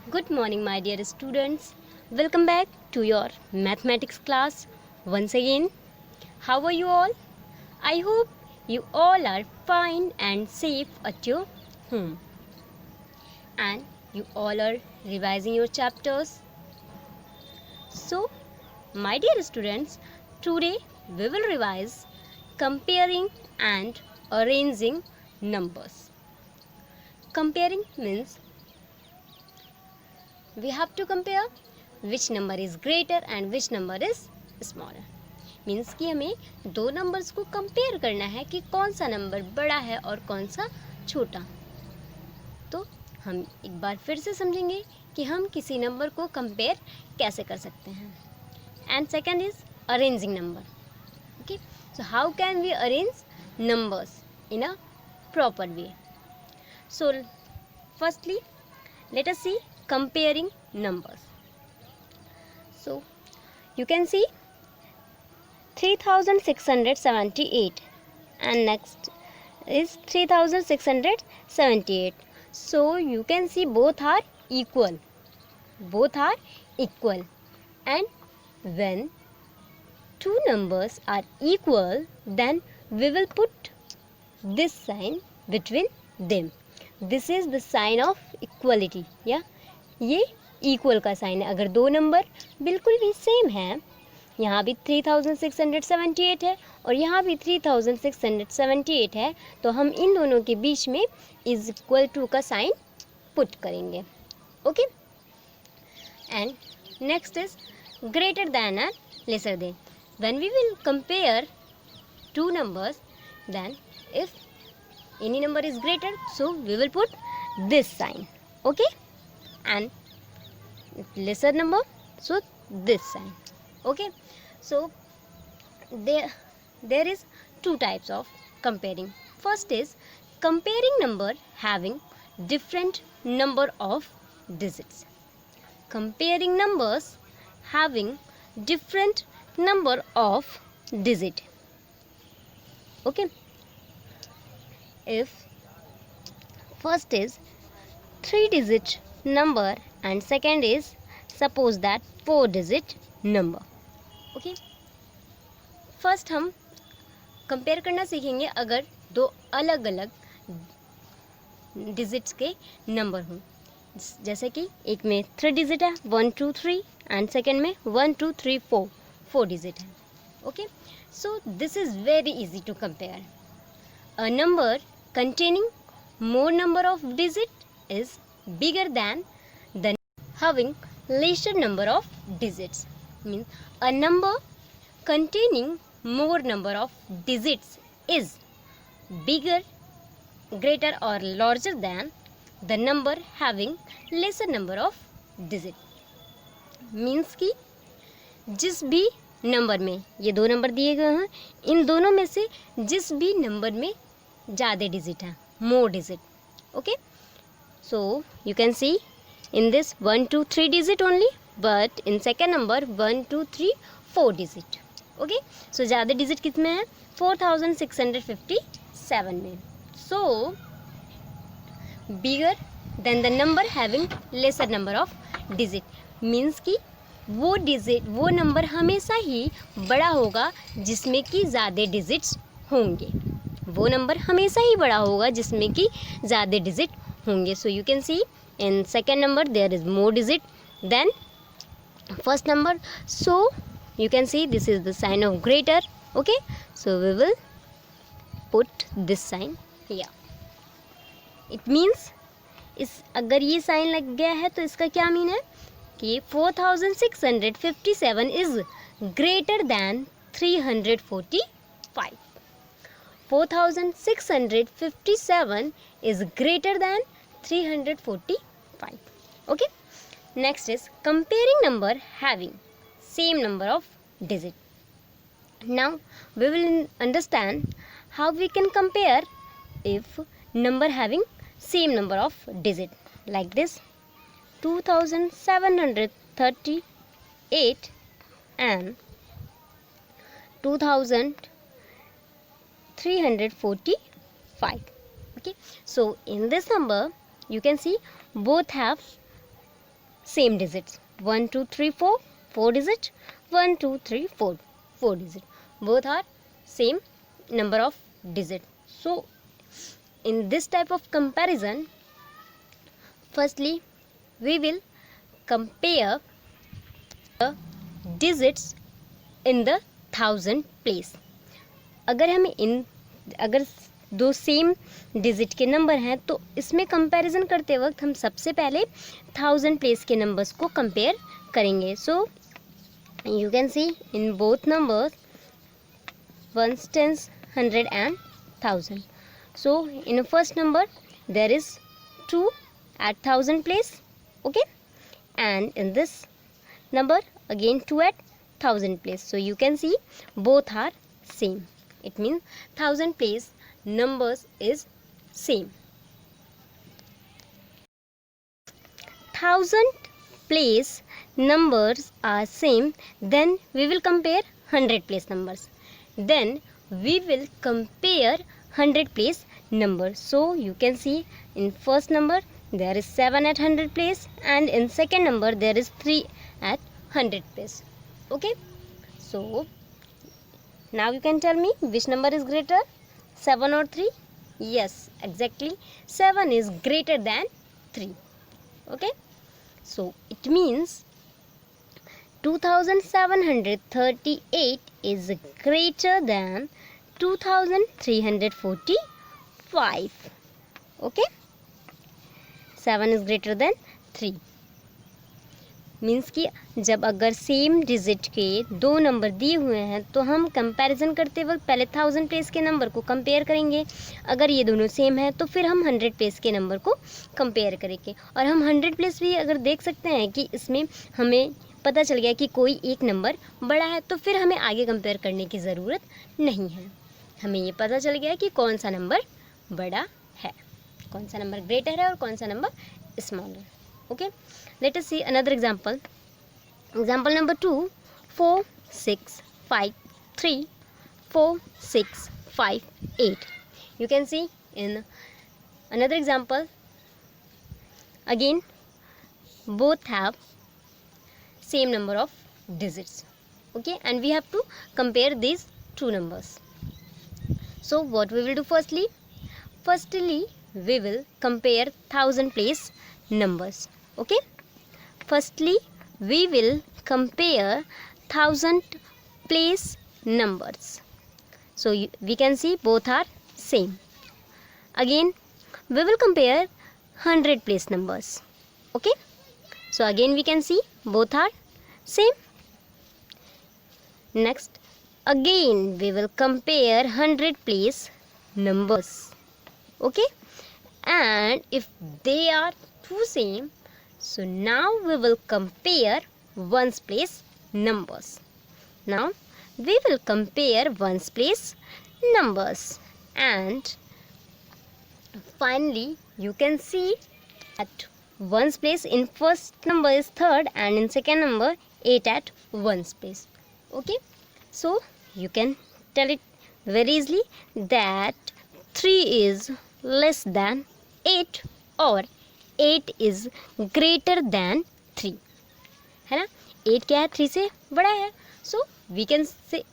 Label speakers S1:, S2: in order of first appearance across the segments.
S1: Good morning, my dear students. Welcome back to your mathematics class once again. How are you all? I hope you all are fine and safe at your home. And you all are revising your chapters. So, my dear students, today we will revise comparing and arranging numbers. Comparing means we have to compare which number is greater and which number is smaller. Means कि हमें दो numbers को compare करना है कि कौन सा number बड़ा है और कौन सा छोटा. तो हम एक बार फिर से समझेंगे कि हम किसी नंबर को कंपेयर कैसे कर सकते हैं. And second is arranging number. Okay, so how can we arrange numbers in a proper way. So firstly let us see comparing numbers. So you can see 3678 and next is 3678. So you can see both are equal. And when two numbers are equal, then we will put this sign between them. This is the sign of equality. या ये equal का sign है. अगर दो number बिल्कुल भी same है, यहाँ भी 3678 है और यहाँ भी 3678 है, तो हम इन दोनों के बीच में इज इक्वल टू का साइन पुट करेंगे. Okay, and next is greater than and lesser than. When we will compare two numbers, then if any number is greater, so we will put this sign. Okay, and lesser number, so this sign. Okay, so there is two types of comparing. First is comparing number having different number of digits. Comparing numbers having different number of digit. Okay, if first is 3-digit number and second is suppose that 4-digit number. Okay, first हम compare करना सीखेंगे अगर दो अलग अलग digits के number हों. जैसे कि एक में 3 डिजिट है 1 2 3 एंड सेकेंड में 1 2 3 4 डिजिट है. Okay, so this is very easy to compare. A number containing more number of digits is bigger than the having lesser number of digits. Means a number containing more number of digits is bigger, greater or larger than the number having lesser number of digits. Means कि जिस भी number में, ये दो number दिए गए हैं, इन दोनों में से जिस भी नंबर में ज़्यादा डिजिट है, more digit. Okay, so you can see in this 1 2 3 digit only, but in second number 1 2 3 4 digit. Okay, so ज़्यादा डिजिट किस में है? 4657 में. So bigger than the number having lesser number of digit. Means कि वो number हमेशा ही बड़ा होगा जिसमें कि ज़्यादा डिजिट्स होंगे. वो नंबर हमेशा ही बड़ा होगा जिसमें कि ज़्यादा डिजिट होंगे. So you can see in second number there is more digit than first number. So you can see this is the sign of greater. Okay, so we will put this sign here. It means अगर ये sign लग गया है तो इसका क्या mean है कि 4657 is greater than 345. 4657 is greater than 345. Okay, next is comparing number having same number of digit. Now we will understand how we can compare if number having same number of digit. Like this, 2738 and 2345. Okay, so in this number you can see both have same digits. 1 2 3 4 4 digit. 1 2 3 4 4 digit. Both are same number of digit. So in this type of comparison, firstly we will compare the digits in the thousand place. अगर दो same digit के number हैं तो इसमें comparison करते वक्त हम सबसे पहले थाउजेंड प्लेस के नंबर्स को कंपेयर करेंगे. So you can see in both numbers ones, tens, 100 and 1000. So in the first number there is 2 at 1000 place, okay, and in this number again 2 at 1000 place. So you can see both are same. It means 1000 place numbers is same. 1000 place numbers are same. Then we will compare 100 place numbers. Then we will compare 100 place numbers. So you can see in first number there is 7 at 100 place, and in second number there is 3 at 100 place. Okay, so now you can tell me which number is greater, 7 or 3? Yes, exactly, 7 is greater than 3. Okay, so it means 2738 is greater than 2345. Okay, 7 is greater than 3. Means कि जब अगर same digit के दो number दिए हुए हैं तो हम कंपैरिजन करते वक्त पहले 1000 प्लेस के नंबर को कंपेयर करेंगे. अगर ये दोनों सेम है तो फिर हम 100 प्लेस के नंबर को कंपेयर करेंगे. और हम 100 प्लेस भी अगर देख सकते हैं कि इसमें हमें पता चल गया कि कोई एक नंबर बड़ा है तो फिर हमें आगे कंपेयर करने की ज़रूरत नहीं है. हमें ये पता चल गया कि कौन सा नंबर बड़ा है, कौन सा नंबर ग्रेटर है और कौन सा number smaller. Okay, let us see another example. Example number 2, 4 6 5 3 4 6 5 8. You can see in another example again both have same number of digits. Okay, and we have to compare these two numbers. So what we will do firstly we will compare 1000 place numbers. Okay, firstly we will compare 1000 place numbers. So we can see both are same. Again we will compare 100 place numbers. Okay, so again we can see both are same. Next again we will compare 100 place numbers. Okay, and if they are two same, so now we will compare ones place numbers. Now we will compare ones place numbers, and finally you can see at ones place in first number is third and in second number 8 at ones place. Okay, so you can tell it very easily that 3 is less than 8 or 8 is greater than 3. है ना, 8 क्या है, 3 से बड़ा है. So we can say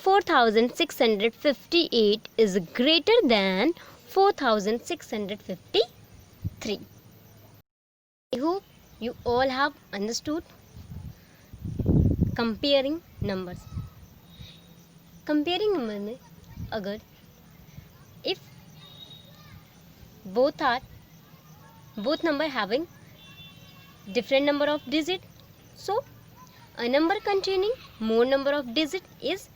S1: 4658 is greater than 4653. I hope you all have understood comparing numbers. Comparing number में अगर if both number having different number of digit, so a number containing more number of digit is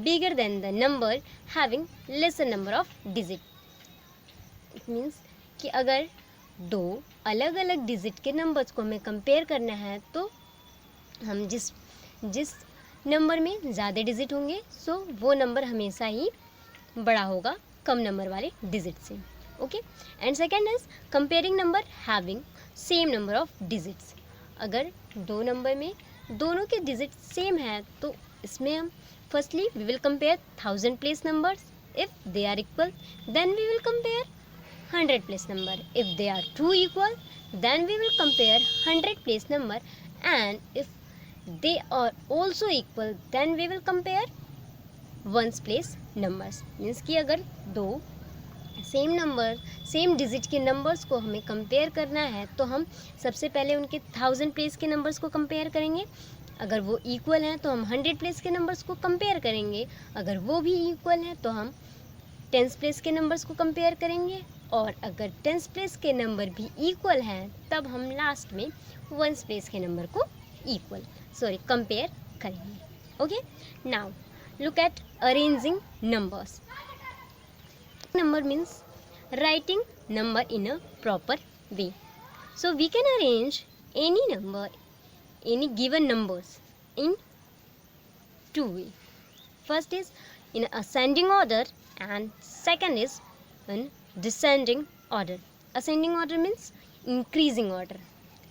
S1: bigger than the number having lesser number of digit. It means कि अगर दो अलग अलग digit के numbers को हमें कंपेयर करना है तो हम जिस नंबर में ज़्यादा डिजिट होंगे सो वो नंबर हमेशा ही बड़ा होगा कम नंबर वाले डिजिट से. Okay, and second is comparing number having same number of digits. अगर दो नंबर में दोनों के डिजिट सेम है तो इसमें हम firstly we will compare 1000 place numbers. If they are equal then we will compare 100 place number. If they are too equal then we will compare 100 place number, and if they are also equal then we will compare ones place numbers. Means कि अगर दो same number same digit के numbers को हमें compare करना है तो हम सबसे पहले उनके 1000 प्लेस के नंबर्स को कंपेयर करेंगे. अगर वो इक्वल हैं तो हम 100 प्लेस के नंबर्स को कंपेयर करेंगे. अगर वो भी इक्वल हैं तो हम टेंस प्लेस के नंबर्स को कंपेयर करेंगे. और अगर टेंस प्लेस के नंबर भी इक्वल हैं तब हम लास्ट में वंस प्लेस के नंबर को कंपेयर करेंगे. Okay, now look at arranging numbers. Number means writing number in a proper way. So we can arrange any number, any given numbers in two ways. First is in ascending order and second is in descending order. Ascending order means increasing order.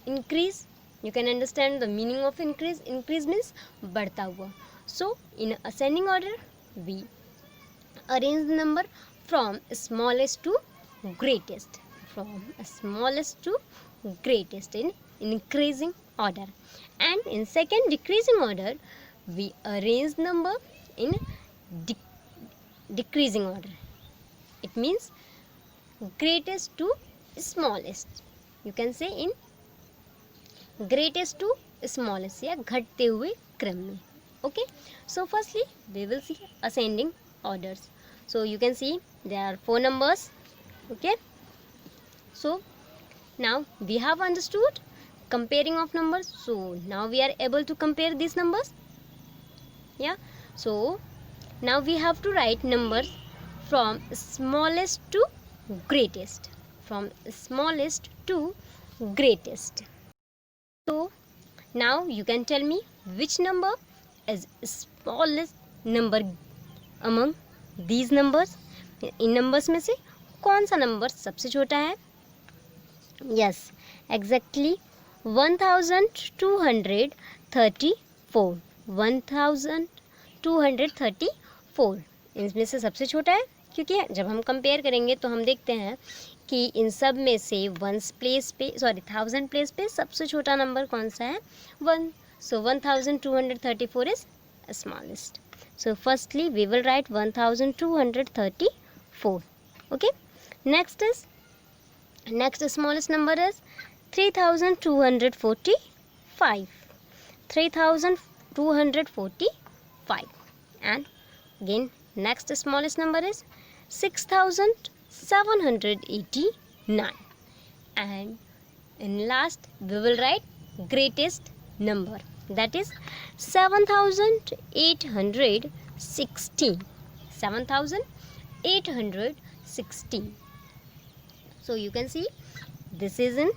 S1: Increase, you can understand the meaning of increase. Increase means बढ़ता हुआ. So in ascending order we arrange the number from smallest to greatest, from smallest to greatest in increasing order. And in second decreasing order we arrange number in decreasing order. It means greatest to smallest, you can say in greatest to smallest या घटते हुए क्रम में. Okay, so firstly we will see ascending orders. So you can see there are 4 numbers. Okay, so now we have understood comparing of numbers. So now we are able to compare these numbers. Yeah, so now we have to write numbers from smallest to greatest, from smallest to greatest. So now you can tell me which number is smallest number among these numbers. In numbers में से कौन सा number सबसे छोटा है? Yes, exactly 1234. 1234 इनमें से सबसे छोटा है, क्योंकि जब हम कंपेयर करेंगे तो हम देखते हैं कि इन सब में से वंस प्लेस पे 1000 प्लेस पे सबसे छोटा नंबर कौन सा है? 1. So 1234 is smallest. So firstly we will write 1234. Okay, next smallest number is 3245. 3245. And again next smallest number is 6789. And in last we will write greatest number, that is 7816. 7816. So you can see this is in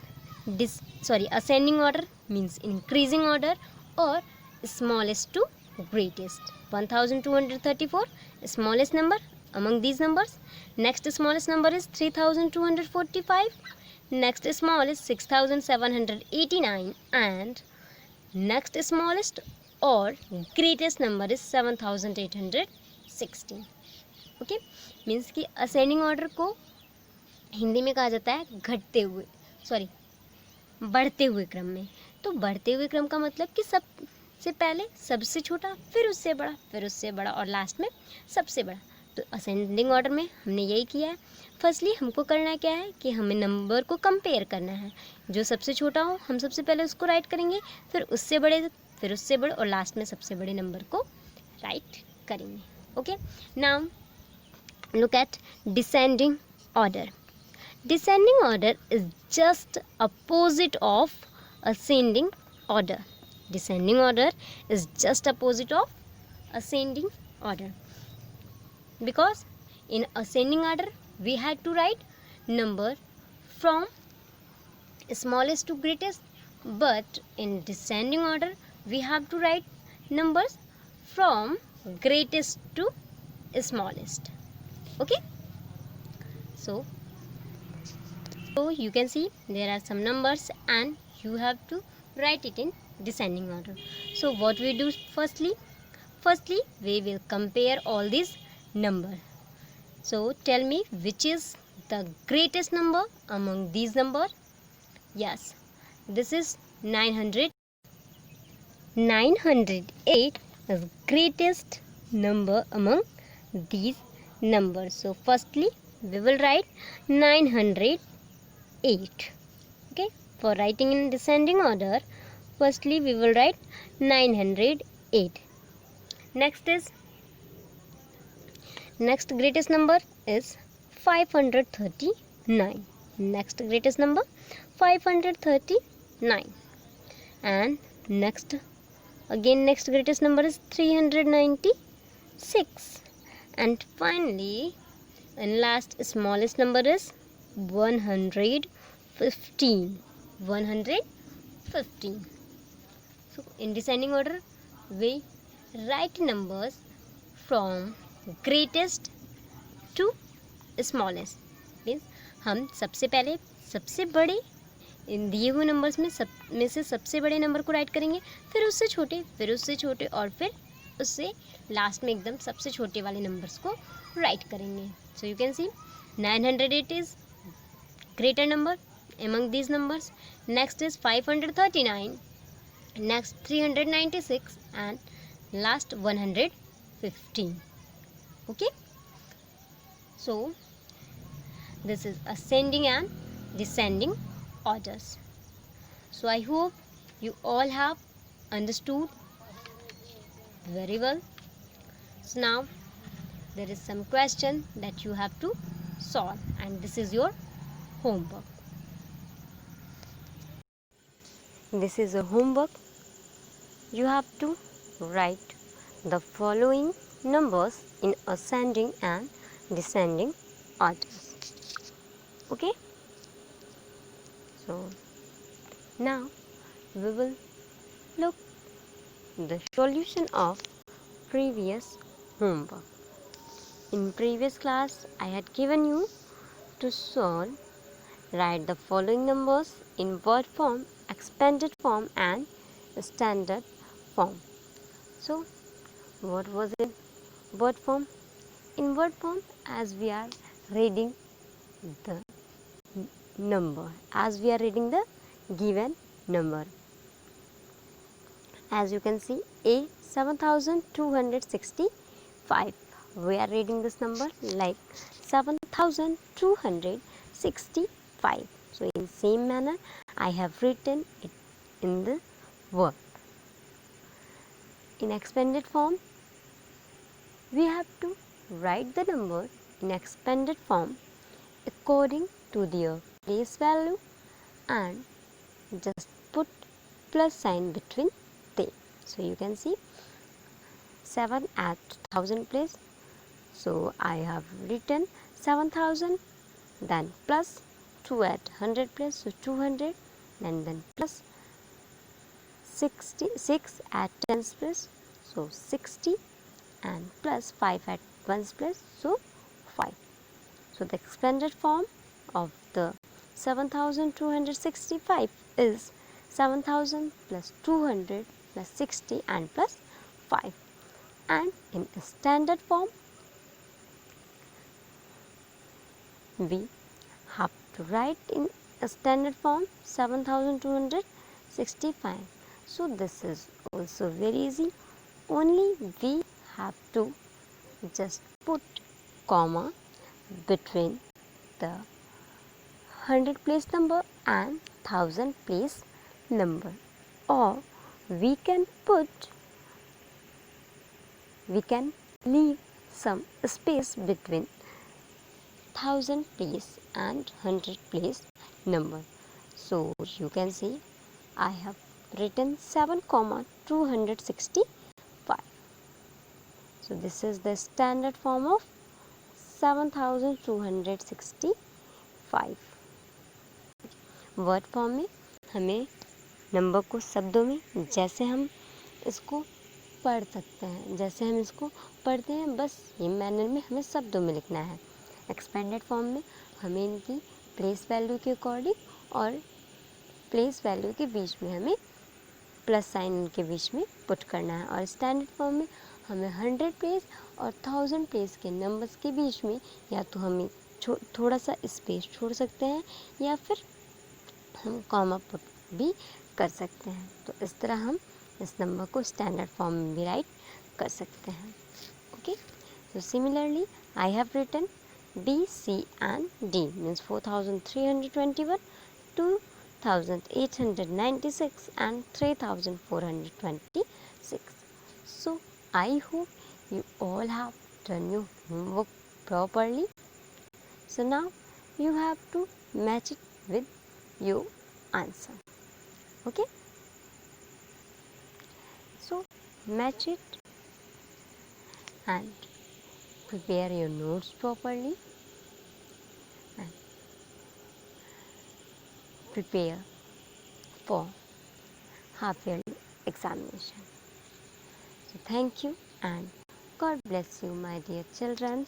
S1: ascending order, means increasing order, or smallest to greatest. 1234 smallest number among these numbers. Next smallest number is 3245. Next smallest 6789. And next smallest और greatest number is 7816. Okay, means कि ascending order को हिंदी में कहा जाता है बढ़ते हुए क्रम में. तो बढ़ते हुए क्रम का मतलब कि सबसे पहले सबसे छोटा, फिर उससे बड़ा, फिर उससे बड़ा, और लास्ट में सबसे बड़ा. तो असेंडिंग ऑर्डर में हमने यही किया है. फर्स्टली हमको करना क्या है कि हमें नंबर को कंपेयर करना है. जो सबसे छोटा हो हम सबसे पहले उसको राइट करेंगे, फिर उससे बड़े, फिर उससे बड़े, और लास्ट में सबसे बड़े नंबर को राइट करेंगे. Okay, now look at descending order. Descending order is just opposite of ascending order. Descending order is just opposite of ascending order, because in ascending order we had to write number from smallest to greatest, but in descending order we have to write numbers from greatest to smallest. Okay, so you can see there are some numbers and you have to write it in descending order. So what we do firstly we will compare all these numbers. So tell me which is the greatest number among these numbers. Yes, this is 900. 908 is greatest number among these numbers. So firstly we will write 908. Okay, for writing in descending order, firstly we will write 908. Next greatest number is 539. Next greatest number 539. And next greatest number is 396. And finally, and last smallest number is 115. 115. So in descending order we write numbers from greatest to smallest means हम सबसे पहले सबसे बड़े इन दिए हुए numbers में से सबसे बड़े नंबर को राइट करेंगे, फिर उससे छोटे और फिर उससे लास्ट में एकदम सबसे छोटे वाले नंबर्स को राइट करेंगे. So you can C 908 is greater number among these numbers. Next is 539, next 396 and last 115. Okay, so this is ascending and descending orders. So I hope you all have understood very well. So now there is some question that you have to solve and this is your homework. This is a homework. You have to write the following numbers in ascending and descending orders. Okay? So now we will look the solution of previous homework. In previous class I had given you to solve, write the following numbers in word form, expanded form and standard form. So what was in word form? In word form, as we are reading the number, as we are reading the given number, as you can see A 7265, we are reading this number like 7265. So in same manner I have written it in the word. In expanded form we have to write the number in expanded form according to their place value and just put plus sign between them. So you can see 7 at 1000 place, so I have written 7000, then plus 2 at 100 place, so 200, and then plus 66 at 10s place, so 60, and plus 5 at 1s place, so 5. So the expanded form of the 7265 is 7000 plus 200 plus 60 and plus 5. And in standard form we have to write in a standard form 7265. So this is also very easy, only we have to just put comma between the 100 place number and 1000 place number, or we can leave some space between 1000 place and 100 place number. So you can see I have written 7,265. So this is the standard form of 7265. Word form में हमें number को शब्दों में जैसे हम इसको पढ़ सकते हैं, जैसे हम इसको पढ़ते हैं बस ये मैनर में हमें शब्दों में लिखना है. एक्सपेंडेड फॉर्म में हमें इनकी प्लेस वैल्यू के अकॉर्डिंग और प्लेस वैल्यू के बीच में हमें प्लस साइन इनके बीच में पुट करना है. और स्टैंडर्ड फॉर्म में हमें 100 प्लेस और 1000 प्लेस के नंबर्स के बीच में या तो हमें थोड़ा सा स्पेस छोड़ सकते हैं या फिर हम कॉमा पुट भी कर सकते हैं। तो इस तरह हम इस नंबर को स्टैंडर्ड फॉर्म में भी राइट कर सकते हैं। Okay, so similarly I have written B, C and D means 4321, 2896 and 3426. So I hope you all have done your homework properly. So now you have to match it with your answer. Okay, so match it and prepare your notes properly and prepare for half yearly examination. So thank you and God bless you, my dear children.